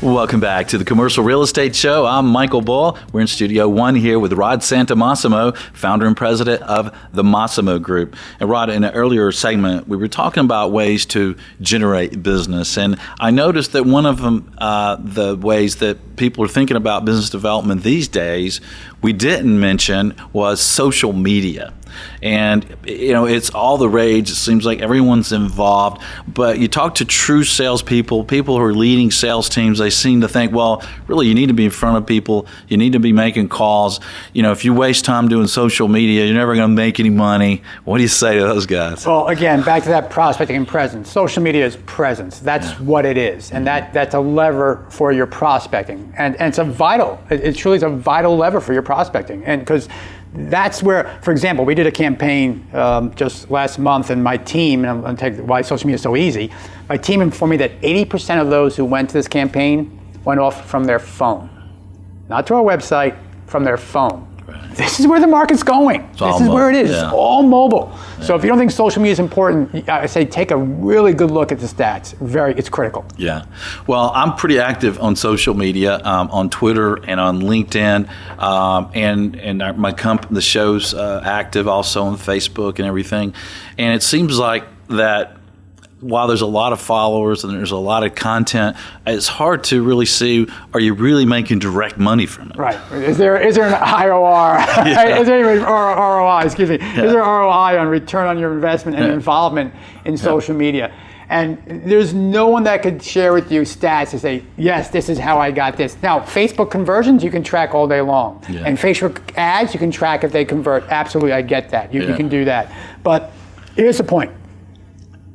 Welcome back to the Commercial Real Estate Show. I'm Michael Bull. We're in Studio One here with Rod Santomassimo, founder and president of the Massimo Group. And Rod, in an earlier segment, we were talking about ways to generate business. And I noticed that one of them, the ways that people are thinking about business development these days, we didn't mention was social media. And, you know, it's all the rage. It seems like everyone's involved. But you talk to true salespeople, people who are leading sales teams, they seem to think, well, really, you need to be in front of people. You need to be making calls. You know, if you waste time doing social media, you're never going to make any money. What do you say to those guys? Well, again, back to that prospecting and presence. Social media is presence. That's what it is. And that's a lever for your prospecting. And it's it truly is a vital lever for your prospecting. And because that's where, for example, we did a campaign just last month, and my team, and I'm going to tell you why social media is so easy, my team informed me that 80% of those who went to this campaign went off from their phone. Not to our website, from their phone. Right. This is where the market's going. This is where it is. Yeah. It's all mobile. Yeah. So if you don't think social media is important, I say take a really good look at the stats. It's critical. Yeah. Well, I'm pretty active on social media, on Twitter and on LinkedIn, and my company, the show's active also on Facebook and everything. And it seems like that while there's a lot of followers and there's a lot of content, it's hard to really see, are you really making direct money from it? Right. Is there an IOR? Yeah. Is there ROI, excuse me. Yeah. Is there ROI on return on your investment and involvement in social media? And there's no one that could share with you stats to say, yes, this is how I got this. Now, Facebook conversions, you can track all day long. Yeah. And Facebook ads, you can track if they convert. Absolutely, I get that. You can do that. But here's the point.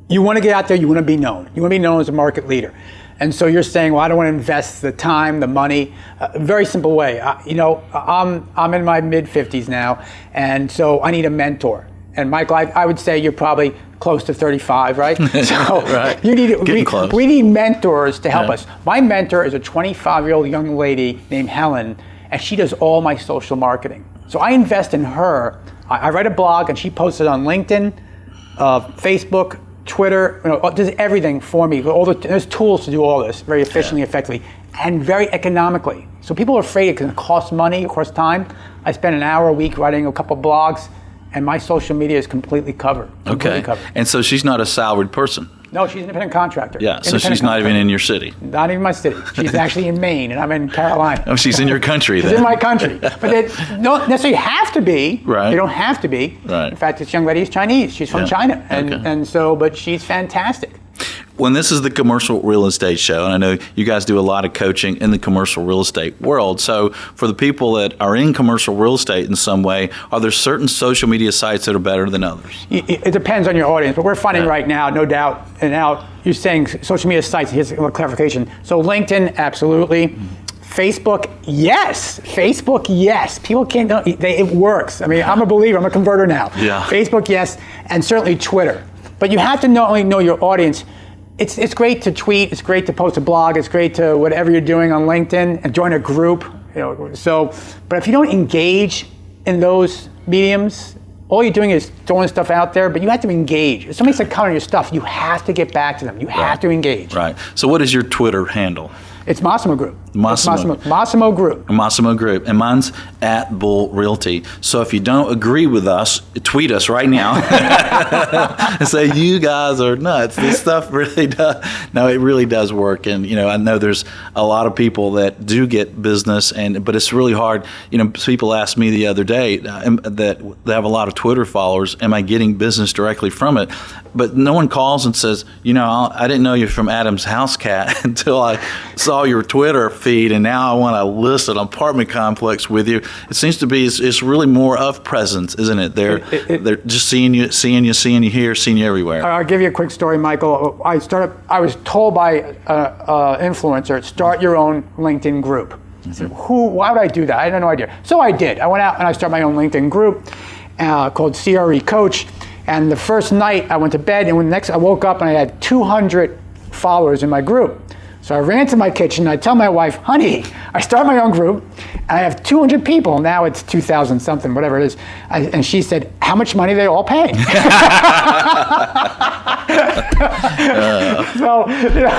You want to get out there, you want to be known. You want to be known as a market leader. And so you're saying, well, I don't want to invest the time, the money. Very simple way. I'm in my mid-50s now, and so I need a mentor. And Michael, I would say you're probably close to 35, right? So right. You need we need mentors to help us. My mentor is a 25-year-old young lady named Helen, and she does all my social marketing. So I invest in her. I write a blog, and she posts it on LinkedIn, Facebook, Twitter, does everything for me. There's tools to do all this very efficiently, effectively, and very economically. So people are afraid it can cost money, it costs time. I spend an hour a week writing a couple blogs, and my social media is completely covered. And so she's not a salaried person? No, she's an independent contractor. Yeah, so she's not even in your city? Not even my city. She's actually in Maine, and I'm in Carolina. Oh, she's in your country then. She's in my country. But they don't necessarily have to be. Right. They don't have to be. Right. In fact, this young lady is Chinese. She's from China. But she's fantastic. When this is the Commercial Real Estate Show, and I know you guys do a lot of coaching in the commercial real estate world, so for the people that are in commercial real estate in some way, are there certain social media sites that are better than others? It depends on your audience, but we're finding right now, no doubt, and now you're saying social media sites, here's a little clarification. So LinkedIn, absolutely. Facebook, yes. Facebook, yes. People can't, it works. I mean, I'm a believer, I'm a converter now. Yeah. Facebook, yes, and certainly Twitter. But you have to not only know your audience. It's great to tweet, it's great to post a blog, it's great to whatever you're doing on LinkedIn and join a group. But if you don't engage in those mediums, all you're doing is throwing stuff out there, but you have to engage. If somebody's commenting on your stuff, you have to get back to them. You have to engage. Right. So what is your Twitter handle? It's Massimo Group. Massimo Group. Massimo Group. And mine's at Bull Realty. So if you don't agree with us, tweet us right now and say, you guys are nuts. This stuff really does. No, it really does work. And, I know there's a lot of people that do get business, but it's really hard. People asked me the other day that they have a lot of Twitter followers, am I getting business directly from it? But no one calls and says, I didn't know you're from Adam's House Cat until I saw your Twitter feed, and now I want to list an apartment complex with you. It seems to be it's really more of presence, isn't it? They're just seeing you here, seeing you everywhere. I'll give you a quick story, Michael. I was told by an influencer, start your own LinkedIn group. I said, why would I do that? I had no idea. So I did. I went out and I started my own LinkedIn group called CRE Coach. And the first night I went to bed, and I woke up and I had 200 followers in my group. So I ran to my kitchen. I tell my wife, honey, I started my own group. And I have 200 people. Now it's 2,000 something, whatever it is. And she said, how much money are they all paying? So I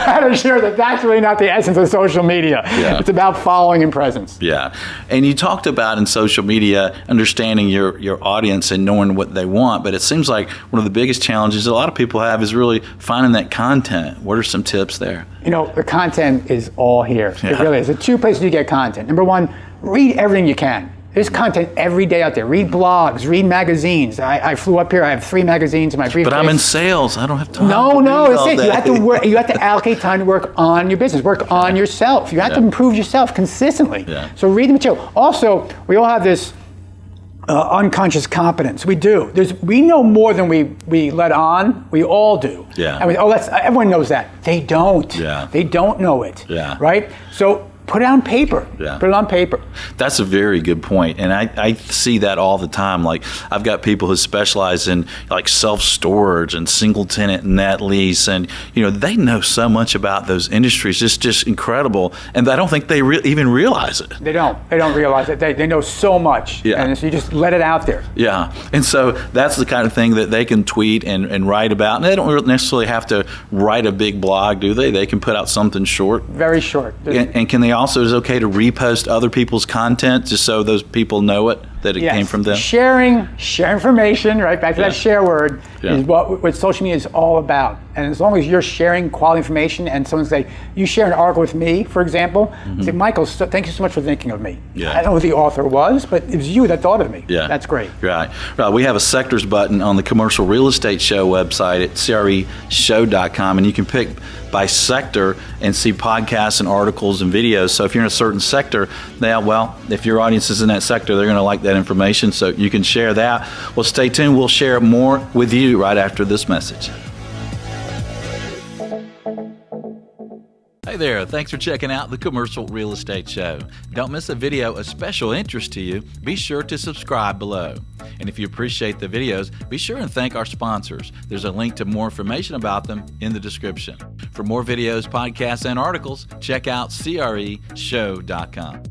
had to share that that's really not the essence of social media. Yeah. It's about following and presence. Yeah. And you talked about in social media understanding your audience and knowing what they want, but it seems like one of the biggest challenges a lot of people have is really finding that content. What are some tips there? The content is all here. Yeah. It really is. There are two places you get content. Number one, read everything you can. There's content every day out there. Read blogs, read magazines. I flew up here. I have 3 magazines in my briefcase. But I'm in sales. I don't have time. No, to read it's all it. You day. have to work. You have to allocate time to work on your business. Work on yourself. You have to improve yourself consistently. Yeah. So read the material. Also, we all have this unconscious competence. We do. We know more than we let on. We all do. Yeah. I mean, everyone knows that. They don't. Yeah. They don't know it. Yeah. Right. So put it on paper. Yeah. Put it on paper. That's a very good point. And I see that all the time. Like, I've got people who specialize in like self-storage and single tenant net lease. And, they know so much about those industries. It's just incredible. And I don't think they even realize it. They don't. They don't realize it. They know so much. Yeah. And so you just let it out there. Yeah. And so that's the kind of thing that they can tweet and write about. And they don't necessarily have to write a big blog, do they? They can put out something short. Very short. And can they also, is it okay to repost other people's content just so those people know it, that it came from them? Share information, right? Back to that share word, Yeah. is what social media is all about. And as long as you're sharing quality information and someone say, you share an article with me, for example, say, Michael, thank you so much for thinking of me. Yeah. I don't know who the author was, but it was you that thought of me. Yeah. That's great. Right. We have a sectors button on the Commercial Real Estate Show website at creshow.com, and you can pick by sector and see podcasts and articles and videos. So if you're in a certain sector, if your audience is in that sector, they're going to like that information, so you can share that. Well, stay tuned. We'll share more with you right after this message. Hey there, thanks for checking out the Commercial Real Estate Show. Don't miss a video of special interest to you. Be sure to subscribe below. And if you appreciate the videos, be sure and thank our sponsors. There's a link to more information about them in the description. For more videos, podcasts, and articles, check out creshow.com.